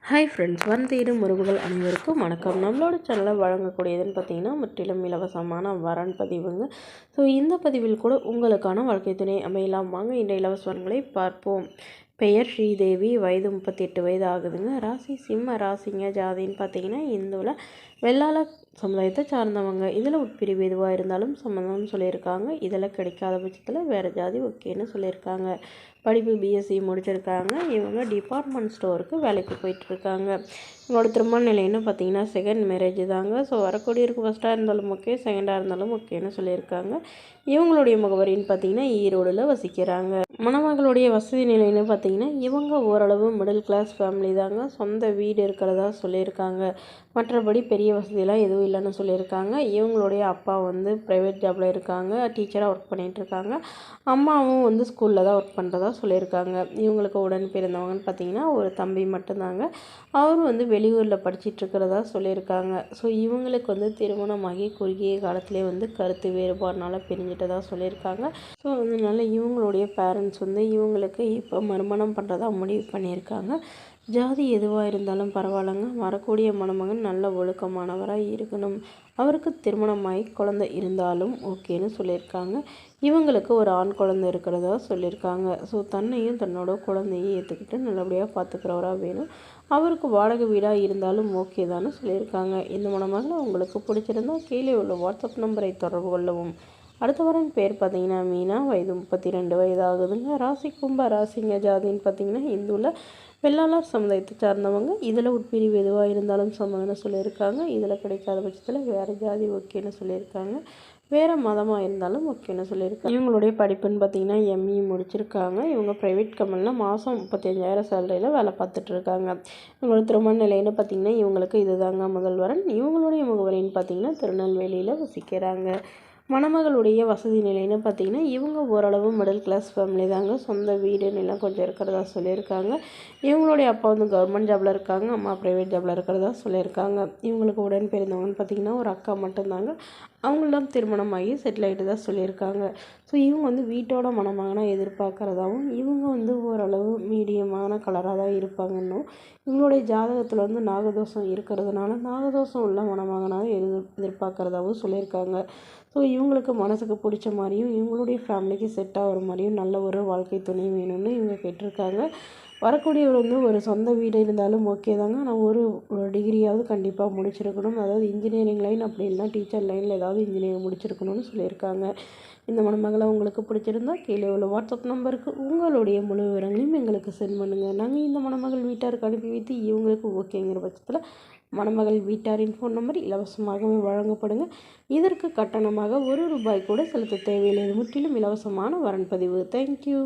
Hi friends, தேடும் உறவுகள் அனைவருக்கும் வணக்கம். நம்மளோட சேனலில் வழங்கக்கூடியதுன்னு பார்த்தீங்கன்னா முற்றிலும் இலவசமான வரன் பதிவுங்க. ஸோ இந்த பதிவில் கூட உங்களுக்கான வாழ்க்கை துணை அமையலாம். வாங்க இந்த இலவச வரன்களை பார்ப்போம். பெயர் ஸ்ரீதேவி, வயது 38 வயது ஆகுதுங்க. ராசி சிம்ம ராசிங்க. ஜாதின்னு பார்த்தீங்கன்னா இந்துவில் வெள்ளாள சமுதாயத்தை சார்ந்தவங்க. இதில் உட்பிரிவு எதுவாக இருந்தாலும் சம்மந்தம்னு சொல்லியிருக்காங்க. இதில் கிடைக்காத பட்சத்தில் வேறு ஜாதி ஓகேன்னு சொல்லியிருக்காங்க. படிப்பு பிஎஸ்சி முடிச்சிருக்காங்க. இவங்க டிபார்ட்மெண்ட் ஸ்டோருக்கு வேலைக்கு போயிட்டுருக்காங்க. இவங்களோட திருமண நிலைன்னு பார்த்தீங்கன்னா செகண்ட் மேரேஜ் தாங்க. ஸோ வரக்கூடியருக்கு ஃபஸ்ட்டாக இருந்தாலும் ஓகே, செகண்டாக இருந்தாலும் ஓகேன்னு சொல்லியிருக்காங்க. இவங்களுடைய முகவரின்னு பார்த்தீங்கன்னா ஈரோடில் வசிக்கிறாங்க. மணமகளுடைய வசதி நிலைன்னு பார்த்தீங்கன்னா இவங்க ஓரளவு மிடில் கிளாஸ் ஃபேமிலி தாங்க. சொந்த வீடு இருக்கிறதா சொல்லியிருக்காங்க. மற்றபடி பெரிய வசதியெல்லாம் எதுவும் இல்லைன்னு சொல்லியிருக்காங்க. இவங்களுடைய அப்பா ப்ரைவேட் ஜாபில் இருக்காங்க, டீச்சராக ஒர்க் பண்ணிகிட்ருக்காங்க. அம்மாவும் ஸ்கூலில் தான் ஒர்க் பண்ணுறதா சொல்லியிருக்காங்க. இவங்களுக்கு உடன் பிறந்தவங்கன்னு பார்த்தீங்கன்னா ஒரு தம்பி மட்டும்தாங்க. அவரும் வெளியூரில் படிச்சிட்ருக்கிறதா சொல்லியிருக்காங்க. ஸோ இவங்களுக்கு திருமணமாகி குறுகிய காலத்திலே கருத்து வேறுபாடுனால பிரிஞ்சிட்டதாக சொல்லியிருக்காங்க. ஸோ அதனால் இவங்களுடைய பேரண்ட்ஸ் இவங்களுக்கு இப்போ மறுமணம் பண்ணுறதா முடிவு பண்ணியிருக்காங்க. ஜாதி எதுவாக இருந்தாலும் பரவாயில்லைங்க. வரக்கூடிய மணமகன் நல்ல ஒழுக்கமானவராக இருக்கணும். அவருக்கு திருமணமாகி குழந்தை இருந்தாலும் ஓகேன்னு சொல்லியிருக்காங்க. இவங்களுக்கு ஒரு ஆண் குழந்தை இருக்கிறதா சொல்லியிருக்காங்க. ஸோ தன்னையும் தன்னோட குழந்தையும் ஏற்றுக்கிட்டு நல்லபடியாக பார்த்துக்கிறவராக வேணும். அவருக்கு வாடகை வீடாக இருந்தாலும் ஓகே தான்னு சொல்லியிருக்காங்க. இந்த மணமகளை உங்களுக்கு பிடிச்சிருந்தால் கீழே உள்ள வாட்ஸ்அப் நம்பரை தொடர்பு கொள்ளவும். அடுத்த வாரம் பேர் பார்த்தீங்கன்னா மீனா, வயது 32 வயது ஆகுதுங்க. ராசி கும்ப ராசிங்க. ஜாதின்னு பார்த்தீங்கன்னா இந்துவில் வெள்ளாளர் சமுதாயத்தை சார்ந்தவங்க. இதில் உட்பிரிவு எதுவாக இருந்தாலும் சம்மதம்னு சொல்லியிருக்காங்க. இதில் கிடைக்காத பட்சத்தில் வேறு ஜாதி ஓகேன்னு சொல்லியிருக்காங்க. வேறு மதமாக இருந்தாலும் ஓகேன்னு சொல்லியிருக்காங்க. இவங்களுடைய படிப்புன்னு பார்த்தீங்கன்னா எம்இ முடிச்சிருக்காங்க. இவங்க ப்ரைவேட் கம்பெனியில் மாதம் 35,000 சேலரியில் வேலை பார்த்துட்ருக்காங்க. இவங்களோட திருமண நிலைன்னு பார்த்திங்கன்னா இவங்களுக்கு இதுதாங்க முதல் வரன். இவங்களுடைய முகவரின்னு பார்த்திங்கன்னா திருநெல்வேலியில் வசிக்கிறாங்க. மணமகளுடைய வசதி நிலைன்னு பார்த்திங்கன்னா இவங்க ஓரளவு மிடில் கிளாஸ் ஃபேமிலி தாங்க. சொந்த வீடு நிலம் கொஞ்சம் இருக்கிறதா சொல்லியிருக்காங்க. இவங்களுடைய அப்பா கவர்மெண்ட் ஜாபில் இருக்காங்க, அம்மா ப்ரைவேட் ஜாபில் இருக்கிறதா சொல்லியிருக்காங்க. இவங்களுக்கு உடன் பிறந்தவங்கன்னு பார்த்திங்கன்னா ஒரு அக்கா மட்டும்தாங்க. அவங்களாம் திருமணமாகி செட்டில் ஆகிட்டு தான் சொல்லியிருக்காங்க. ஸோ இவங்க வீட்டோட மணமகனாக எதிர்பார்க்குறதாகவும் இவங்க ஓரளவு மீடியமான கலராக தான் இருப்பாங்கன்னும், இவங்களுடைய ஜாதகத்தில் நாகதோஷம் இருக்கிறதுனால நாகதோஷம் உள்ள மணமகனாக எதிர்பார்க்குறதாகவும் சொல்லியிருக்காங்க. ஸோ இவங்களுக்கு மனசுக்கு பிடிச்ச மாதிரியும் இவங்களுடைய ஃபேமிலிக்கு செட் ஆகிற மாதிரியும் நல்ல ஒரு வாழ்க்கை துணை வேணும்னு இவங்க கேட்டிருக்காங்க. வரக்கூடியவர் ஒரு சொந்த வீடு இருந்தாலும் ஓகே தாங்க. ஆனால் ஒரு டிகிரியாவது கண்டிப்பாக முடிச்சிருக்கணும். அதாவது இன்ஜினியரிங் லைன் அப்படி இல்லைனா டீச்சர் லைனில் ஏதாவது இன்ஜினியரிங் முடிச்சிருக்கணும்னு சொல்லியிருக்காங்க. இந்த மணமகளை உங்களுக்கு பிடிச்சிருந்தால் கீழே உள்ள வாட்ஸ்அப் நம்பருக்கு உங்களுடைய முழு விவரங்களையும் எங்களுக்கு சென்ட் பண்ணுங்கள். நாங்கள் இந்த மணமகள் வீட்டாருக்கு அனுப்பி வைத்து இவங்களுக்கு ஓகேங்கிற பட்சத்தில் மணமகள் வீட்டாரின் ஃபோன் நம்பர் இலவசமாகவே வழங்கப்படுங்க. இதற்கு கட்டணமாக ₹1 கூட செலுத்த தேவையில்லை. முற்றிலும் இலவசமான வரன் பதிவு. தேங்க்யூ.